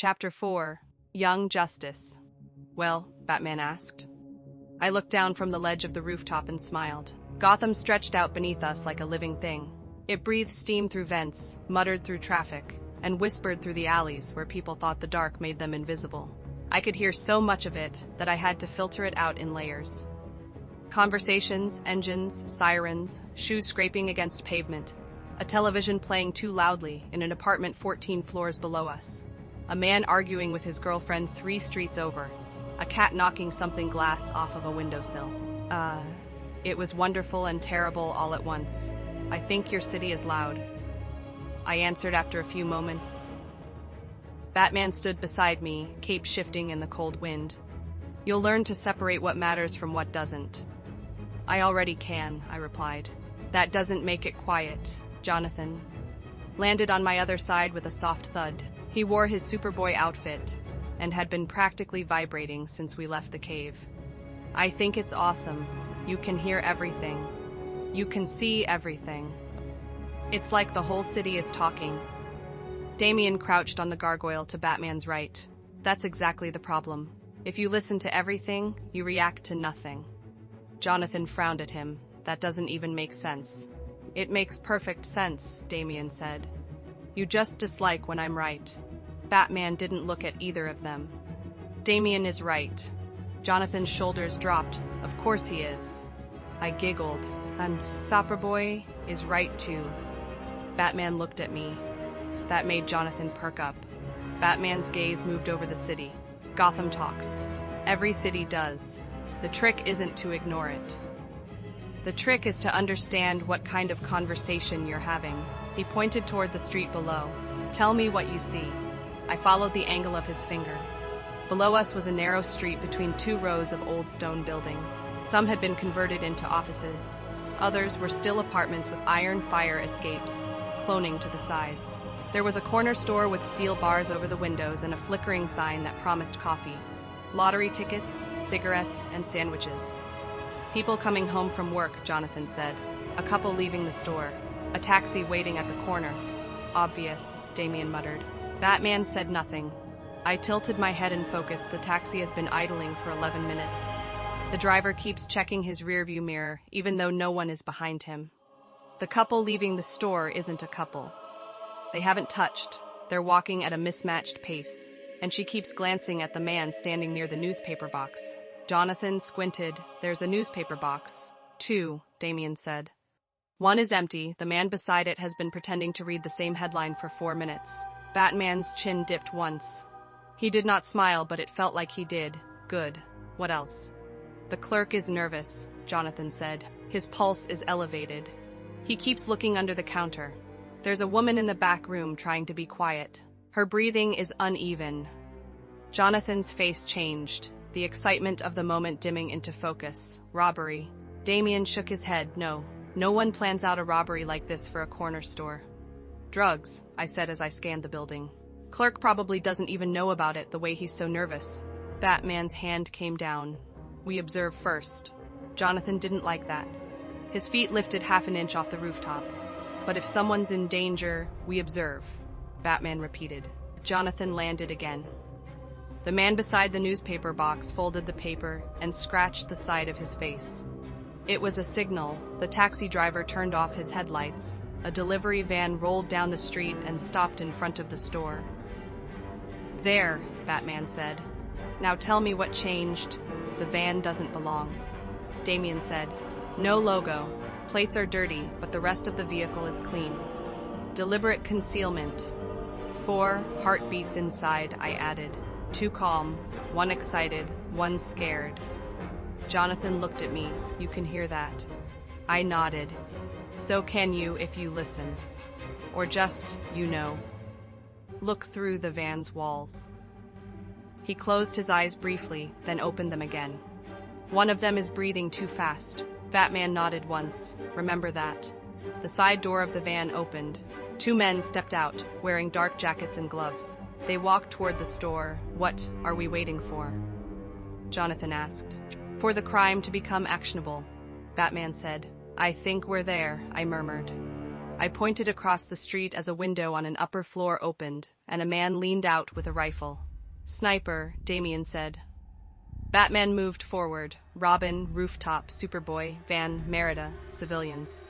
Chapter 4, Young Justice. Well, Batman asked. I looked down from the ledge of the rooftop and smiled. Gotham stretched out beneath us like a living thing. It breathed steam through vents, muttered through traffic, and whispered through the alleys where people thought the dark made them invisible. I could hear so much of it that I had to filter it out in layers. Conversations, engines, sirens, shoes scraping against pavement, a television playing too loudly in an apartment 14 floors below us, a man arguing with his girlfriend 3 streets over, a cat knocking something glass off of a windowsill. It was wonderful and terrible all at once. I think your city is loud, I answered after a few moments. Batman stood beside me, cape shifting in the cold wind. You'll learn to separate what matters from what doesn't. I already can, I replied. That doesn't make it quiet. Jonathan landed on my other side with a soft thud. He wore his Superboy outfit and had been practically vibrating since we left the cave. I think it's awesome. You can hear everything. You can see everything. It's like the whole city is talking. Damian crouched on the gargoyle to Batman's right. That's exactly the problem. If you listen to everything, you react to nothing. Jonathan frowned at him. That doesn't even make sense. It makes perfect sense, Damian said. You just dislike when I'm right. Batman didn't look at either of them. Damian is right. Jonathan's shoulders dropped. Of course he is. I giggled. And Superboy is right too. Batman looked at me. That made Jonathan perk up. Batman's gaze moved over the city. Gotham talks. Every city does. The trick isn't to ignore it. The trick is to understand what kind of conversation you're having. He pointed toward the street below. Tell me what you see. I followed the angle of his finger. Below us was a narrow street between 2 rows of old stone buildings. Some had been converted into offices. Others were still apartments with iron fire escapes, cloning to the sides. There was a corner store with steel bars over the windows and a flickering sign that promised coffee, lottery tickets, cigarettes, and sandwiches. People coming home from work, Jonathan said. A couple leaving the store. A taxi waiting at the corner. Obvious, Damian muttered. Batman said nothing. I tilted my head and focused. The taxi has been idling for 11 minutes. The driver keeps checking his rearview mirror, even though no one is behind him. The couple leaving the store isn't a couple. They haven't touched. They're walking at a mismatched pace, and she keeps glancing at the man standing near the newspaper box. Jonathan squinted. There's a newspaper box. 2, Damian said. One is empty. The man beside it has been pretending to read the same headline for 4 minutes. Batman's chin dipped once. He did not smile, but it felt like he did. Good. What else? The clerk is nervous, Jonathan said. His pulse is elevated. He keeps looking under the counter. There's a woman in the back room trying to be quiet. Her breathing is uneven. Jonathan's face changed, the excitement of the moment dimming into focus. Robbery. Damian shook his head. No one plans out a robbery like this for a corner store. Drugs, I said as I scanned the building. Clerk probably doesn't even know about it, the way he's so nervous. Batman's hand came down. We observe first. Jonathan didn't like that. His feet lifted half an inch off the rooftop. But if someone's in danger, we observe, Batman repeated. Jonathan landed again. The man beside the newspaper box folded the paper and scratched the side of his face. It was a signal. The taxi driver turned off his headlights. A delivery van rolled down the street and stopped in front of the store. There, Batman said. Now tell me what changed. The van doesn't belong. Damian said. No logo. Plates are dirty, but the rest of the vehicle is clean. Deliberate concealment. 4 heartbeats inside, I added. 2 calm, 1 excited, 1 scared. Jonathan looked at me. You can hear that. I nodded. So can you if you listen. Or just, look through the van's walls. He closed his eyes briefly, then opened them again. One of them is breathing too fast. Batman nodded once. Remember that. The side door of the van opened. 2 men stepped out, wearing dark jackets and gloves. They walked toward the store. What are we waiting for? Jonathan asked. For the crime to become actionable, Batman said. I think we're there, I murmured. I pointed across the street as a window on an upper floor opened, and a man leaned out with a rifle. "Sniper," Damien said. Batman moved forward. Robin, Rooftop, Superboy, Van, Merida, civilians.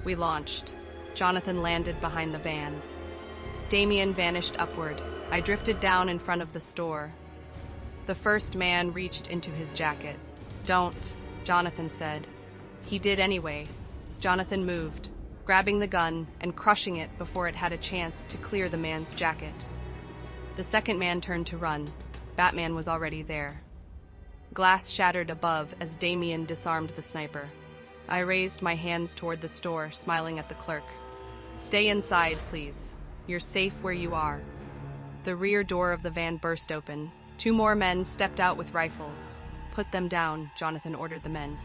We launched. Jonathan landed behind the van. Damien vanished upward. I drifted down in front of the store. The first man reached into his jacket. "Don't," Jonathan said. He did anyway. Jonathan moved, grabbing the gun and crushing it before it had a chance to clear the man's jacket. The second man turned to run. Batman was already there. Glass shattered above as Damien disarmed the sniper. I raised my hands toward the store, smiling at the clerk. "Stay inside, please. You're safe where you are." The rear door of the van burst open. 2 more men stepped out with rifles. "Put them down," Jonathan ordered the men.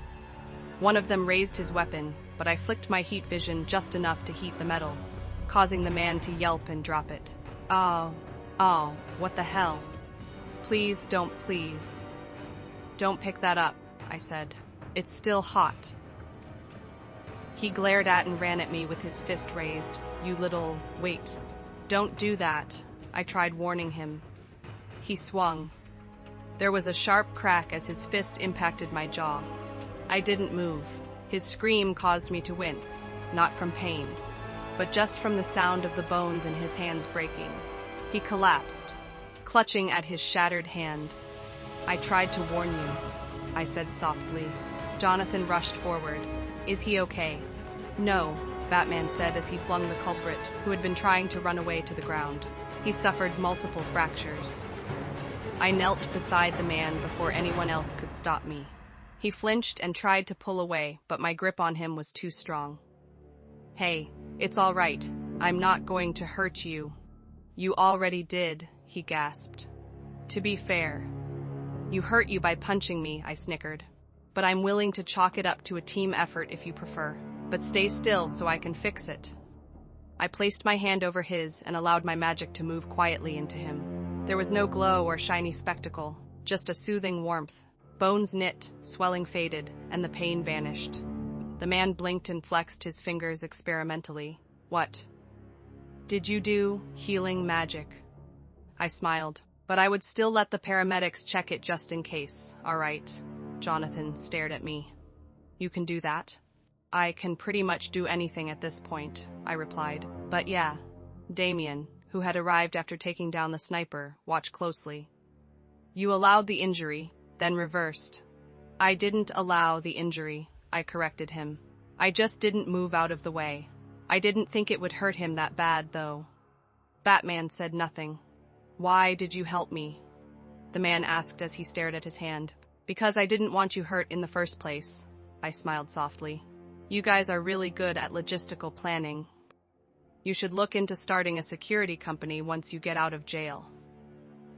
One of them raised his weapon, but I flicked my heat vision just enough to heat the metal, causing the man to yelp and drop it. Oh, what the hell? Please don't pick that up," I said. "It's still hot." He glared at and ran at me with his fist raised. Wait, don't do that," I tried warning him. He swung. There was a sharp crack as his fist impacted my jaw. I didn't move. His scream caused me to wince, not from pain, but just from the sound of the bones in his hands breaking. He collapsed, clutching at his shattered hand. "I tried to warn you," I said softly. Jonathan rushed forward. "Is he okay?" "No," Batman said as he flung the culprit, who had been trying to run away, to the ground. He suffered multiple fractures. I knelt beside the man before anyone else could stop me. He flinched and tried to pull away, but my grip on him was too strong. "Hey, it's all right. I'm not going to hurt you." "You already did," he gasped. "To be fair, you hurt you by punching me," I snickered. "But I'm willing to chalk it up to a team effort if you prefer. But stay still so I can fix it." I placed my hand over his and allowed my magic to move quietly into him. There was no glow or shiny spectacle, just a soothing warmth. Bones knit, swelling faded, and the pain vanished. The man blinked and flexed his fingers experimentally. "What? Did you do healing magic?" I smiled, but I would still let the paramedics check it just in case. "All right." Jonathan stared at me. "You can do that?" "I can pretty much do anything at this point," I replied. "But yeah." Damien, who had arrived after taking down the sniper, watched closely. "You allowed the injury, then reversed." "I didn't allow the injury," I corrected him. "I just didn't move out of the way. I didn't think it would hurt him that bad, though." Batman said nothing. "Why did you help me?" the man asked as he stared at his hand. "Because I didn't want you hurt in the first place," I smiled softly. "You guys are really good at logistical planning. You should look into starting a security company once you get out of jail."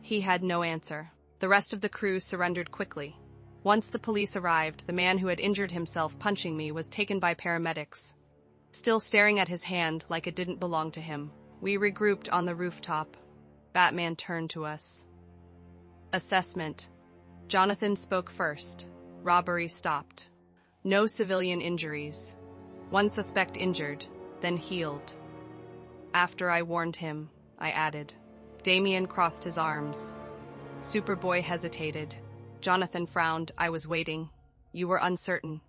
He had no answer. The rest of the crew surrendered quickly. Once the police arrived, the man who had injured himself punching me was taken by paramedics, still staring at his hand like it didn't belong to him. We regrouped on the rooftop. Batman turned to us. "Assessment." Jonathan spoke first. "Robbery stopped. No civilian injuries. 1 suspect injured, then healed." After I warned him, I added. Damien crossed his arms. Superboy hesitated. Jonathan frowned. I was waiting. "You were uncertain."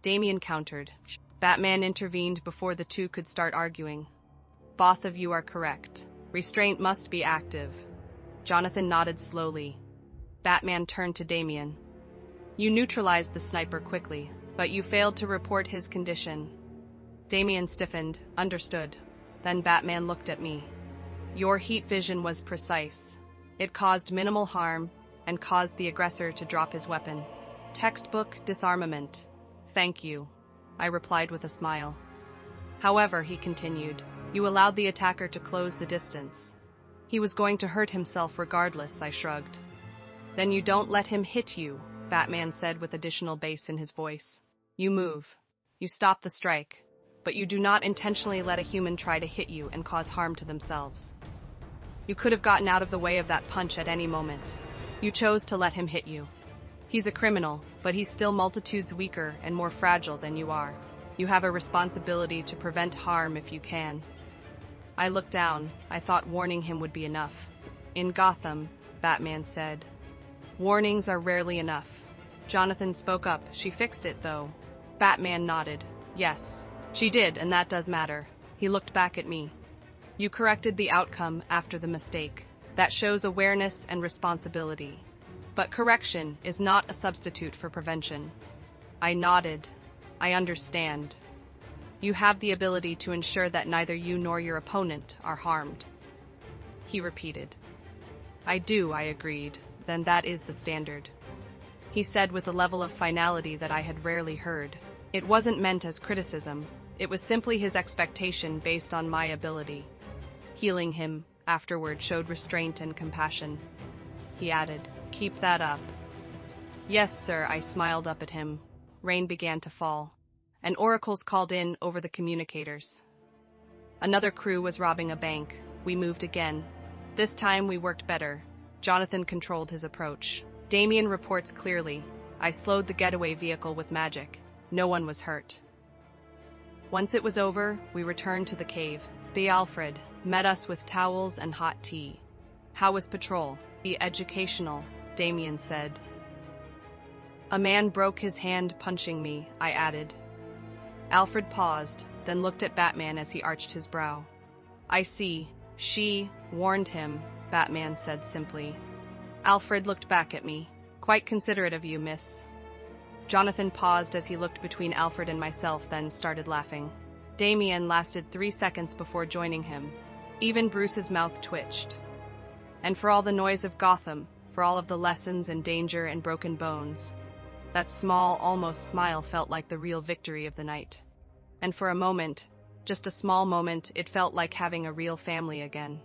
Damien countered. Batman intervened before the two could start arguing. "Both of you are correct. Restraint must be active." Jonathan nodded slowly. Batman turned to Damien. "You neutralized the sniper quickly, but you failed to report his condition." Damien stiffened. "Understood." Then Batman looked at me. "Your heat vision was precise. It caused minimal harm and caused the aggressor to drop his weapon. Textbook disarmament." "Thank you," I replied with a smile. "However," he continued, "you allowed the attacker to close the distance. He was going to hurt himself regardless," I shrugged. "Then you don't let him hit you," Batman said with additional bass in his voice. "You move. You stop the strike. But you do not intentionally let a human try to hit you and cause harm to themselves. You could have gotten out of the way of that punch at any moment. You chose to let him hit you. He's a criminal, but he's still multitudes weaker and more fragile than you are. You have a responsibility to prevent harm if you can. I looked down. I thought warning him would be enough. In Gotham, Batman said. Warnings are rarely enough. Jonathan spoke up. She fixed it, though. Batman nodded. Yes, she did, and that does matter. He looked back at me. You corrected the outcome after the mistake. That shows awareness and responsibility. But correction is not a substitute for prevention. I nodded. I understand. You have the ability to ensure that neither you nor your opponent are harmed. He repeated. I do, I agreed. Then that is the standard. He said with a level of finality that I had rarely heard. It wasn't meant as criticism. It was simply his expectation based on my ability. Healing him afterward showed restraint and compassion. He added, Keep that up. Yes, sir, I smiled up at him. Rain began to fall, and oracles called in over the communicators. Another crew was robbing a bank. We moved again. This time we worked better. Jonathan controlled his approach. Damien reports clearly. I slowed the getaway vehicle with magic. No one was hurt. Once it was over, we returned to the cave. B. Alfred met us with towels and hot tea. How was patrol? Educational, Damien said. A man broke his hand punching me, I added. Alfred paused, then looked at Batman as he arched his brow. I see. She warned him, Batman said simply. Alfred looked back at me. Quite considerate of you, miss. Jonathan paused as he looked between Alfred and myself, then started laughing. Damien lasted 3 seconds before joining him. Even Bruce's mouth twitched. And for all the noise of Gotham, for all of the lessons and danger and broken bones, that small, almost smile felt like the real victory of the night. And for a moment, just a small moment, it felt like having a real family again.